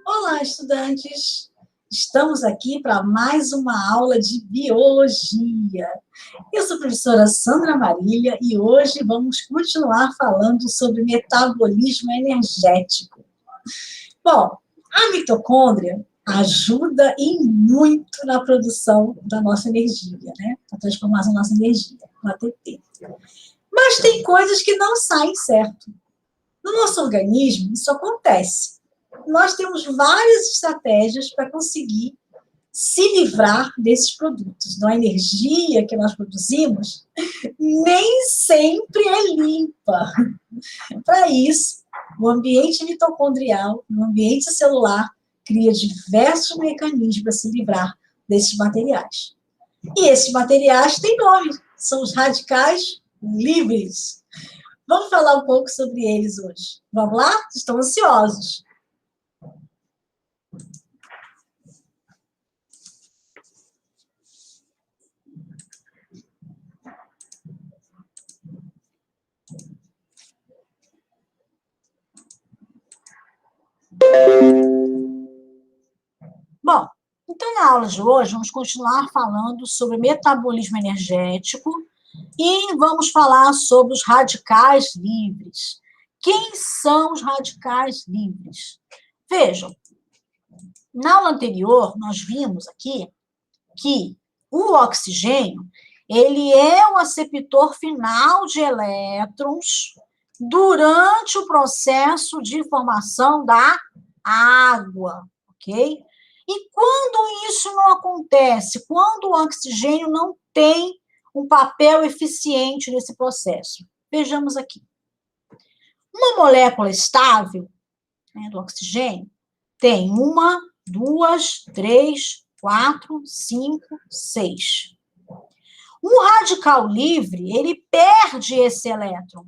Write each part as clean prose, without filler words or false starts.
Olá, estudantes! Estamos aqui para mais uma aula de biologia. Eu sou a professora Sandra Marília e hoje vamos continuar falando sobre metabolismo energético. Bom, a mitocôndria ajuda e muito na produção da nossa energia, né? Na transformação da nossa energia, no ATP. Mas tem coisas que não saem certo. No nosso organismo, isso acontece. Nós temos várias estratégias para conseguir se livrar desses produtos. Então, a energia que nós produzimos nem sempre é limpa. Para isso, o ambiente mitocondrial, o ambiente celular, cria diversos mecanismos para se livrar desses materiais. E esses materiais têm nome, são os radicais livres. Vamos falar um pouco sobre eles hoje. Vamos lá? Estão ansiosos? Bom, então na aula de hoje vamos continuar falando sobre metabolismo energético e vamos falar sobre os radicais livres. Quem são os radicais livres? Vejam, na aula anterior nós vimos aqui que o oxigênio, ele é o aceptor final de elétrons durante o processo de formação da água, ok? E quando isso não acontece, quando o oxigênio não tem um papel eficiente nesse processo? Vejamos aqui. Uma molécula estável, né, do oxigênio tem 1, 2, 3, 4, 5, 6. Um radical livre, ele perde esse elétron.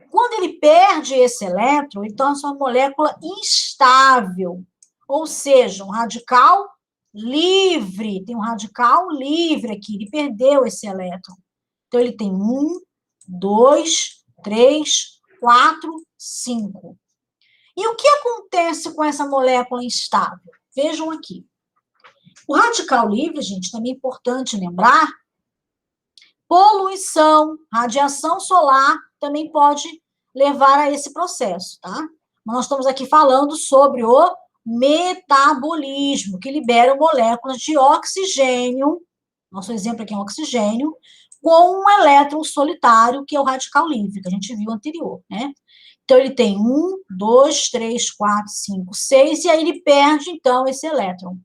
Quando ele perde esse elétron, então é uma molécula instável, ou seja, um radical livre. Tem um radical livre aqui, ele perdeu esse elétron. Então, ele tem 1, 2, 3, 4, 5. E o que acontece com essa molécula instável? Vejam aqui. O radical livre, gente, também é importante lembrar, poluição, radiação solar também pode levar a esse processo, tá? Mas nós estamos aqui falando sobre o metabolismo, que libera moléculas de oxigênio, nosso exemplo aqui é um oxigênio, com um elétron solitário, que é o radical livre, que a gente viu anterior, né? Então, ele tem 1, 2, 3, 4, 5, 6, e aí ele perde, então, esse elétron.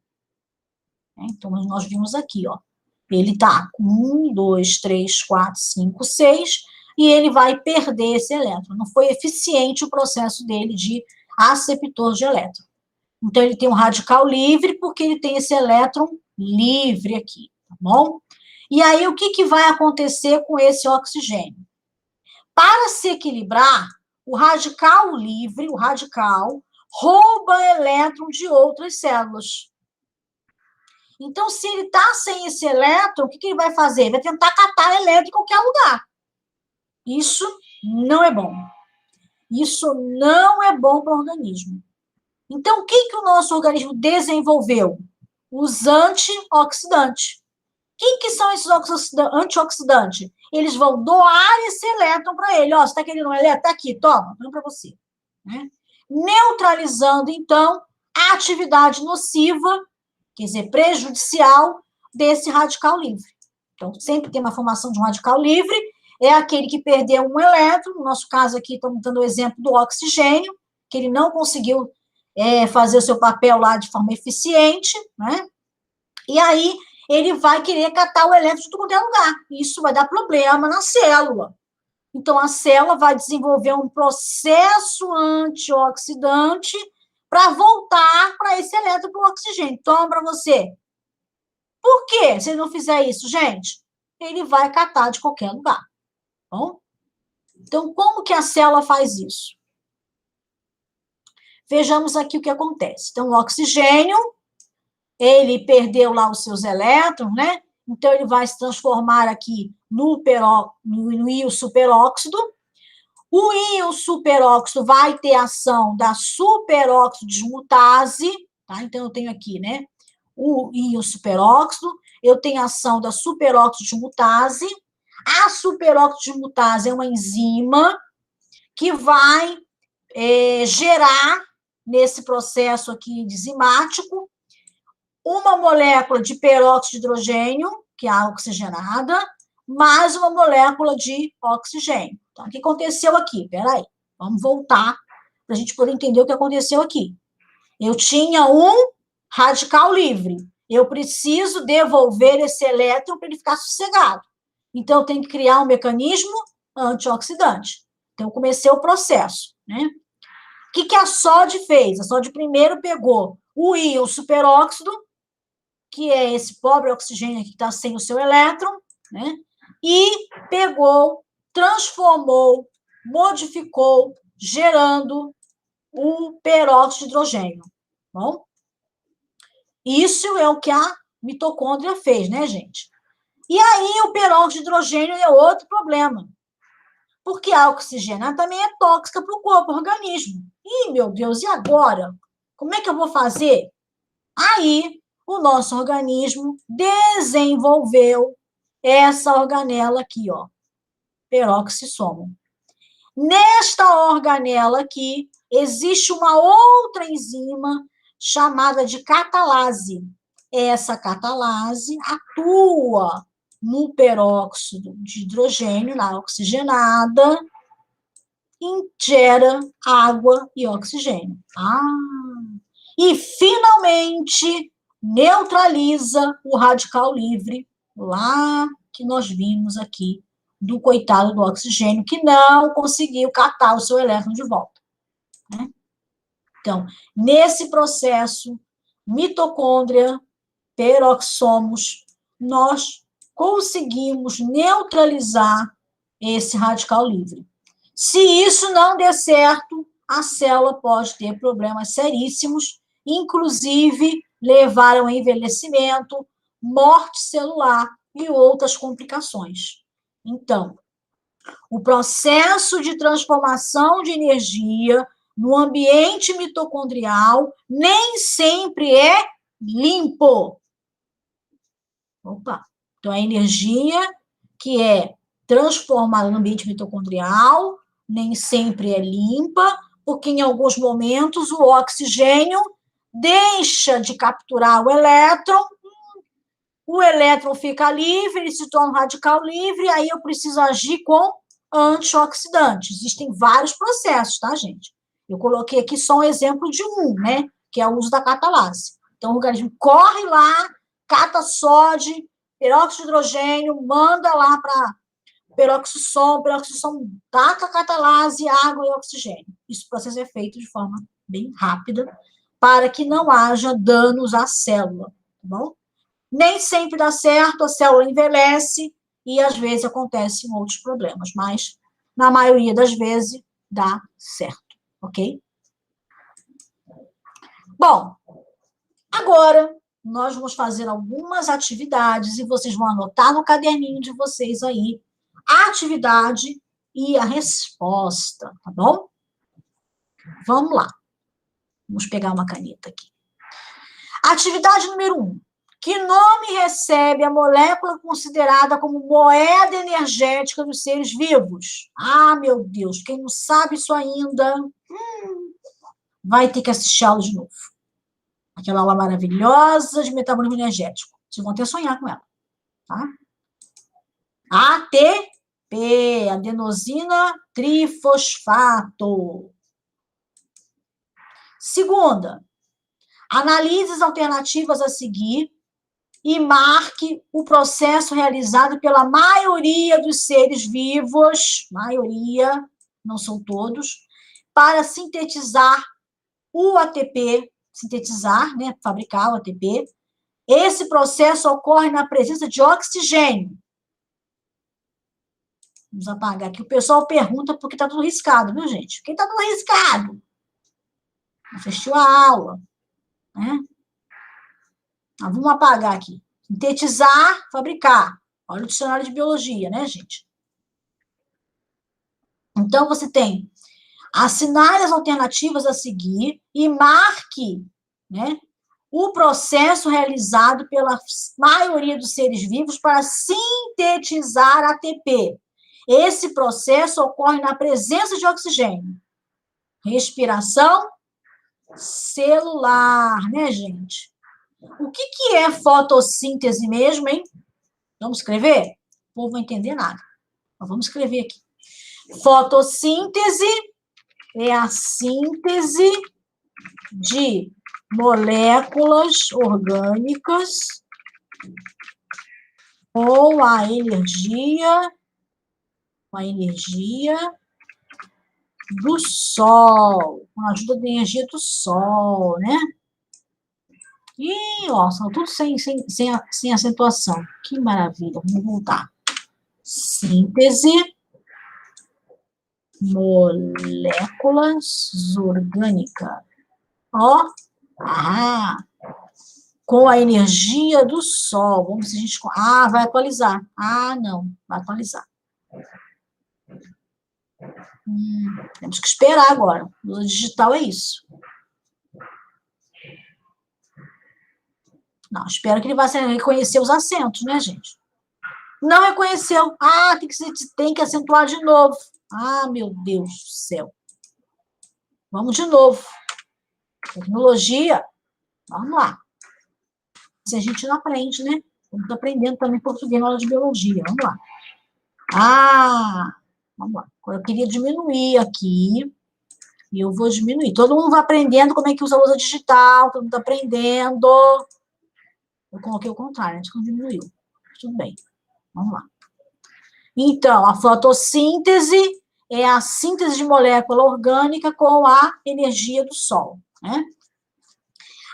Então, nós vimos aqui, ó. Ele está com 1, 2, 3, 4, 5, 6, e ele vai perder esse elétron. Não foi eficiente o processo dele de aceptor de elétron. Então, ele tem um radical livre, porque ele tem esse elétron livre aqui, tá bom? E aí, o que vai acontecer com esse oxigênio? Para se equilibrar, o radical livre, o radical, rouba elétron de outras células. Então, se ele está sem esse elétron, o que ele vai fazer? Ele vai tentar catar elétron em qualquer lugar. Isso não é bom. Isso não é bom para o organismo. Então, o que o nosso organismo desenvolveu? Os antioxidantes. Quem que são esses antioxidantes? Eles vão doar esse elétron para ele. Ó, você está querendo um elétron? Está aqui, toma, para você. Né? Neutralizando, então, a atividade nociva, quer dizer, prejudicial, desse radical livre. Então, sempre tem uma formação de um radical livre, é aquele que perdeu um elétron, no nosso caso aqui, estamos dando o exemplo do oxigênio, que ele não conseguiu fazer o seu papel lá de forma eficiente, né? E aí, ele vai querer catar o elétron de todo lugar. Isso vai dar problema na célula. Então, a célula vai desenvolver um processo antioxidante para voltar para esse elétron para o oxigênio. Toma para você. Por quê? Se ele não fizer isso, gente, ele vai catar de qualquer lugar. Bom? Então, como que a célula faz isso? Vejamos aqui o que acontece. Então, o oxigênio, ele perdeu lá os seus elétrons, né? Então, ele vai se transformar aqui no íon superóxido. O íon superóxido vai ter ação da superóxido dismutase, tá? Então, eu tenho aqui, né? O íon superóxido, eu tenho ação da superóxido dismutase. A superóxido dismutase é uma enzima que vai gerar, nesse processo aqui enzimático, uma molécula de peróxido de hidrogênio, que é a oxigenada, mais uma molécula de oxigênio. Então, o que aconteceu aqui? Peraí, vamos voltar para a gente poder entender o que aconteceu aqui. Eu tinha um radical livre. Eu preciso devolver esse elétron para ele ficar sossegado. Então, eu tenho que criar um mecanismo antioxidante. Então, eu comecei o processo, né? O que a sódio fez? A sódio primeiro pegou o íon superóxido, que é esse pobre oxigênio aqui que está sem o seu elétron, né? E pegou, transformou, modificou, gerando o peróxido de hidrogênio. Bom, isso é o que a mitocôndria fez, né, gente? E aí o peróxido de hidrogênio é outro problema, porque a oxigenada também é tóxica para o corpo, o organismo. Ih, meu Deus, e agora? Como é que eu vou fazer? Aí, o nosso organismo desenvolveu essa organela aqui, ó, peroxissomo. Nesta organela aqui, existe uma outra enzima chamada de catalase. Essa catalase atua no peróxido de hidrogênio, na oxigenada, e gera água e oxigênio. E, finalmente, neutraliza o radical livre, lá que nós vimos aqui, do coitado do oxigênio, que não conseguiu catar o seu elétron de volta. Né? Então, nesse processo, mitocôndria, peroxomos, nós conseguimos neutralizar esse radical livre. Se isso não der certo, a célula pode ter problemas seríssimos, inclusive levar ao envelhecimento, morte celular e outras complicações. Então, o processo de transformação de energia no ambiente mitocondrial nem sempre é limpo. Opa! Então, a energia que é transformada no ambiente mitocondrial nem sempre é limpa, porque em alguns momentos o oxigênio deixa de capturar o elétron fica livre, ele se torna um radical livre, aí eu preciso agir com antioxidantes. Existem vários processos, tá, gente? Eu coloquei aqui só um exemplo de um, né? Que é o uso da catalase. Então, o organismo corre lá, cata sódio, peróxido de hidrogênio, manda lá para peroxissomo taca catalase, água e oxigênio. Esse processo é feito de forma bem rápida, para que não haja danos à célula, tá bom? Nem sempre dá certo, a célula envelhece e às vezes acontecem outros problemas, mas na maioria das vezes dá certo, ok? Bom, agora nós vamos fazer algumas atividades e vocês vão anotar no caderninho de vocês aí a atividade e a resposta, tá bom? Vamos lá. Vamos pegar uma caneta aqui. Atividade número 1. Que nome recebe a molécula considerada como moeda energética dos seres vivos? Ah, meu Deus, quem não sabe isso ainda, vai ter que assistir a aula de novo. Aquela aula maravilhosa de metabolismo energético. Vocês vão até sonhar com ela, tá? ATP, adenosina trifosfato. Segunda, analise as alternativas a seguir e marque o processo realizado pela maioria dos seres vivos, maioria, não são todos, para sintetizar o ATP, né, fabricar o ATP. Esse processo ocorre na presença de oxigênio. Vamos apagar aqui. O pessoal pergunta porque está tudo riscado, viu, gente? Por que está tudo riscado? Não assistiu a aula, né? Mas vamos apagar aqui. Sintetizar, fabricar. Olha o dicionário de biologia, né, gente? Então, você tem assinale as alternativas a seguir e marque, né, o processo realizado pela maioria dos seres vivos para sintetizar ATP. Esse processo ocorre na presença de oxigênio. Respiração celular, né, gente? O que é fotossíntese mesmo, hein? Vamos escrever? Não vou entender nada. Mas vamos escrever aqui. Fotossíntese é a síntese de moléculas orgânicas com a energia do Sol, com a ajuda da energia do Sol, né? E, ó, são tudo sem acentuação. Que maravilha. Vamos voltar. Síntese, moléculas orgânicas. Ó, com a energia do Sol. Vamos ver se a gente... vai atualizar. Não, vai atualizar. Temos que esperar agora. O digital é isso. Não, espero que ele vá reconhecer os acentos, né, gente? Não reconheceu. Tem que acentuar de novo. Meu Deus do céu. Vamos de novo. Tecnologia. Vamos lá. Se a gente não aprende, né? Estamos aprendendo também português na aula de biologia. Vamos lá. Vamos lá. Eu queria diminuir aqui. E eu vou diminuir. Todo mundo vai aprendendo como é que usa a lousa digital. Todo mundo está aprendendo. Eu coloquei o contrário, antes que diminuiu. Tudo bem. Vamos lá. Então, a fotossíntese é a síntese de molécula orgânica com a energia do Sol, né?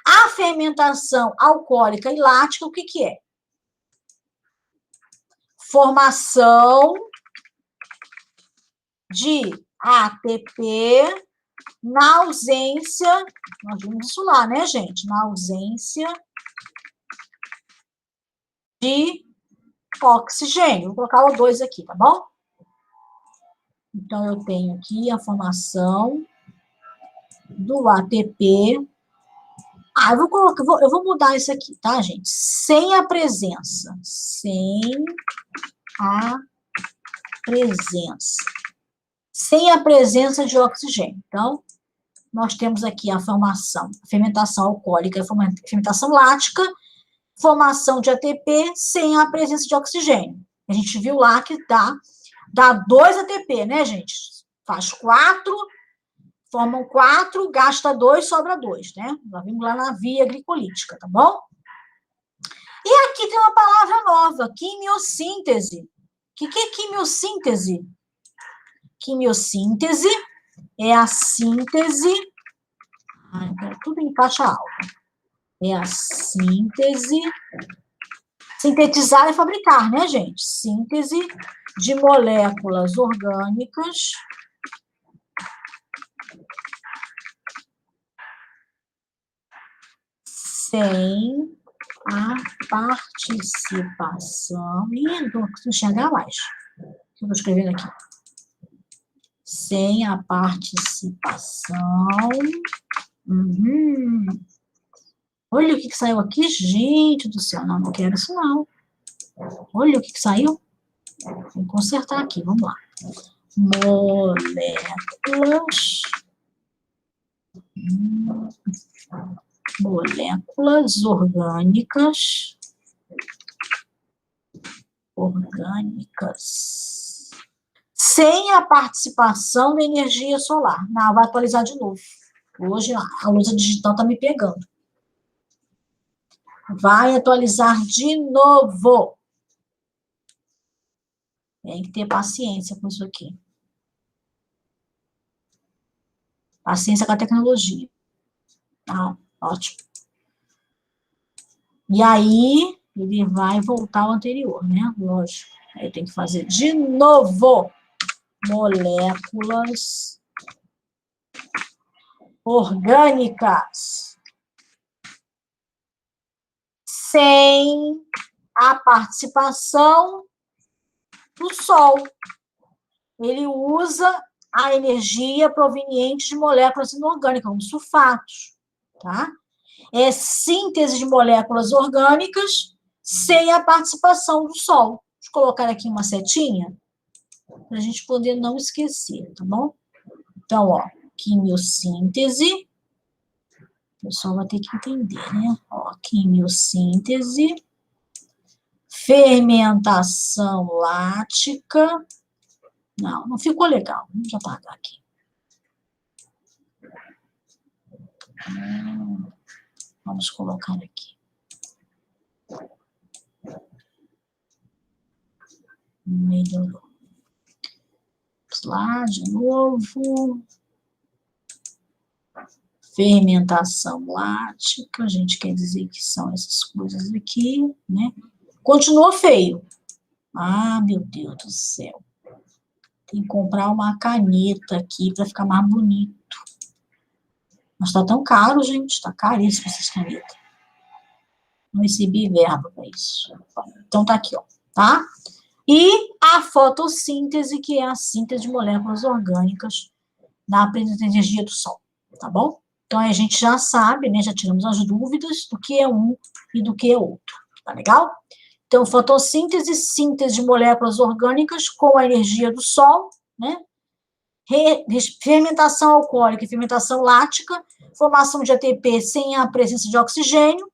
A fermentação alcoólica e lática, o que é? Formação de ATP na ausência, nós vimos isso lá, né, gente? Na ausência de oxigênio. Vou colocar o 2 aqui, tá bom? Então, eu tenho aqui a formação do ATP. Eu vou mudar isso aqui, tá, gente? Sem a presença. Sem a presença de oxigênio. Então, nós temos aqui a fermentação alcoólica, fermentação lática, formação de ATP sem a presença de oxigênio. A gente viu lá que dá 2 ATP, né, gente? Faz 4, formam 4, gasta 2, sobra 2, né? Nós vimos lá na via glicolítica, tá bom? E aqui tem uma palavra nova, quimiossíntese. O que é quimiossíntese? Quimiossíntese é a síntese... tudo em caixa alta. É a síntese... Sintetizar é fabricar, né, gente? Síntese de moléculas orgânicas sem a participação... não consigo enxergar mais. O que eu estou escrevendo aqui? Sem a participação... Olha o que saiu aqui, gente do céu. Não quero isso, não. Olha o que saiu. Vou consertar aqui, vamos lá. Moléculas orgânicas sem a participação da energia solar. Não, vai atualizar de novo. Hoje a luz digital está me pegando. Vai atualizar de novo. Tem que ter paciência com isso aqui. Paciência com a tecnologia. Ótimo. E aí, ele vai voltar ao anterior, né? Lógico. Aí tem que fazer de novo. Moléculas orgânicas sem a participação do Sol. Ele usa a energia proveniente de moléculas inorgânicas, como sulfatos, tá? É síntese de moléculas orgânicas sem a participação do Sol. Vou colocar aqui uma setinha para a gente poder não esquecer, tá bom? Então, ó, quimiossíntese, o pessoal vai ter que entender, né? Ó, quimiossíntese, fermentação lática. Não ficou legal. Vamos apagar aqui. Vamos colocar aqui. Melhorou. Vamos lá, de novo. Fermentação lática, a gente quer dizer que são essas coisas aqui, né? Continuou feio. Ah, meu Deus do céu. Tem que comprar uma caneta aqui para ficar mais bonito. Mas tá tão caro, gente. Tá caríssimo essas canetas. Não recebi verba para isso. Então tá aqui, ó. Tá? E a fotossíntese, que é a síntese de moléculas orgânicas na energia do Sol. Tá bom? Então, a gente já sabe, né? Já tiramos as dúvidas do que é um e do que é outro. Tá legal? Então, fotossíntese, síntese de moléculas orgânicas com a energia do Sol, né? Fermentação alcoólica e fermentação lática, formação de ATP sem a presença de oxigênio,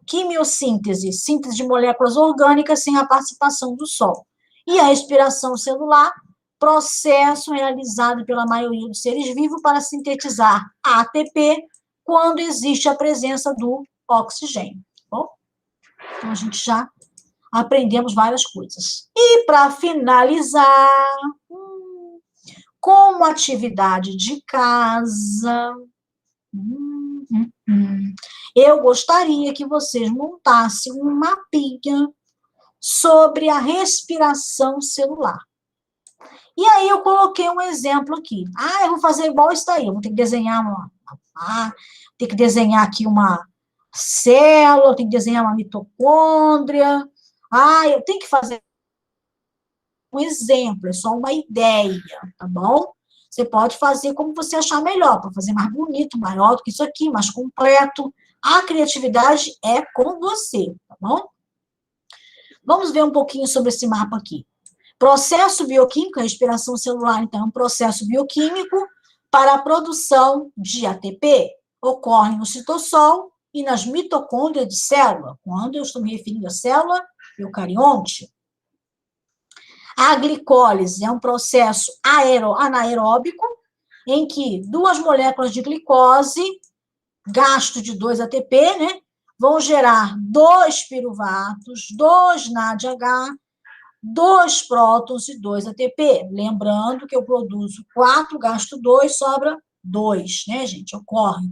quimiossíntese, síntese de moléculas orgânicas sem a participação do Sol. E a respiração celular, processo realizado pela maioria dos seres vivos para sintetizar ATP quando existe a presença do oxigênio. Bom, então, a gente já aprendemos várias coisas. E, para finalizar, como atividade de casa, eu gostaria que vocês montassem um mapinha sobre a respiração celular. E aí eu coloquei um exemplo aqui. Eu vou fazer igual isso daí. Eu vou ter que desenhar aqui uma célula, eu tenho que desenhar uma mitocôndria. Eu tenho que fazer um exemplo, é só uma ideia, tá bom? Você pode fazer como você achar melhor, para fazer mais bonito, maior do que isso aqui, mais completo. A criatividade é com você, tá bom? Vamos ver um pouquinho sobre esse mapa aqui. Processo bioquímico, a respiração celular, então, é um processo bioquímico para a produção de ATP. Ocorre no citossol e nas mitocôndrias de célula, quando eu estou me referindo à célula eucarionte. A glicólise é um processo anaeróbico, em que duas moléculas de glicose, gasto de 2 ATP, né, vão gerar 2 piruvatos, 2 NADH, 2 prótons e 2 ATP. Lembrando que eu produzo 4, gasto 2, sobra 2, né, gente? Ocorre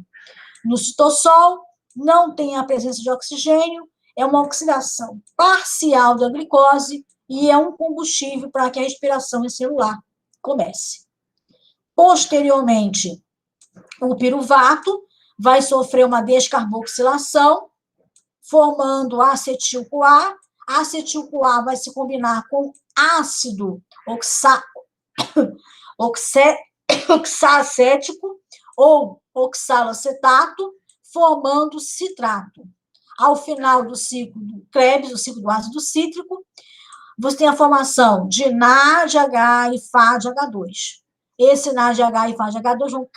no citossol, não tem a presença de oxigênio, é uma oxidação parcial da glicose e é um combustível para que a respiração celular comece. Posteriormente, o piruvato vai sofrer uma descarboxilação, formando acetil-CoA. Acetil-CoA vai se combinar com ácido oxalacético ou oxalacetato, formando citrato. Ao final do ciclo do Krebs, o ciclo do ácido cítrico, você tem a formação de NADH e FADH2. Esse NADH e FADH2 vão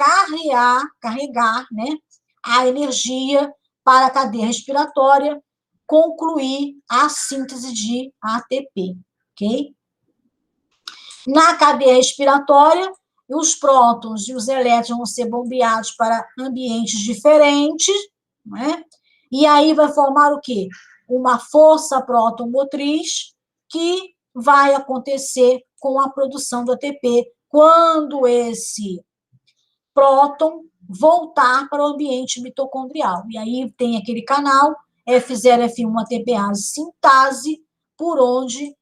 carregar, né, a energia para a cadeia respiratória, concluir a síntese de ATP, ok? Na cadeia respiratória, os prótons e os elétrons vão ser bombeados para ambientes diferentes, né? E aí vai formar o quê? Uma força próton-motriz que vai acontecer com a produção do ATP quando esse próton voltar para o ambiente mitocondrial. E aí tem aquele canal F0, F1, ATPase, sintase, por onde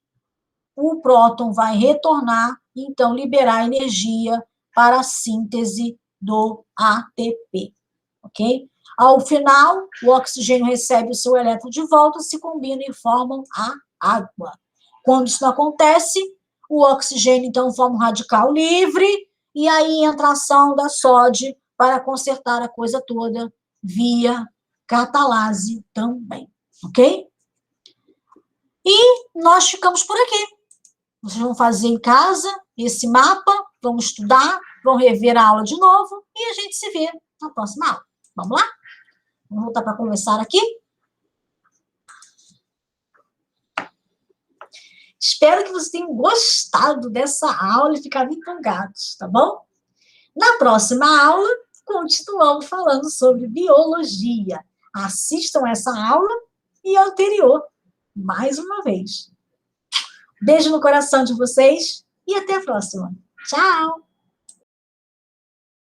o próton vai retornar e, então, liberar energia para a síntese do ATP, ok? Ao final, o oxigênio recebe o seu elétron de volta, se combinam e formam a água. Quando isso não acontece, o oxigênio, então, forma um radical livre e aí entra a ação da SOD para consertar a coisa toda via catalase também, ok? E nós ficamos por aqui. Vocês vão fazer em casa esse mapa, vão estudar, vão rever a aula de novo e a gente se vê na próxima aula. Vamos lá? Vamos voltar para conversar aqui? Espero que vocês tenham gostado dessa aula e ficado empolgados, tá bom? Na próxima aula, continuamos falando sobre biologia. Assistam essa aula e a anterior, mais uma vez. Beijo no coração de vocês e até a próxima. Tchau!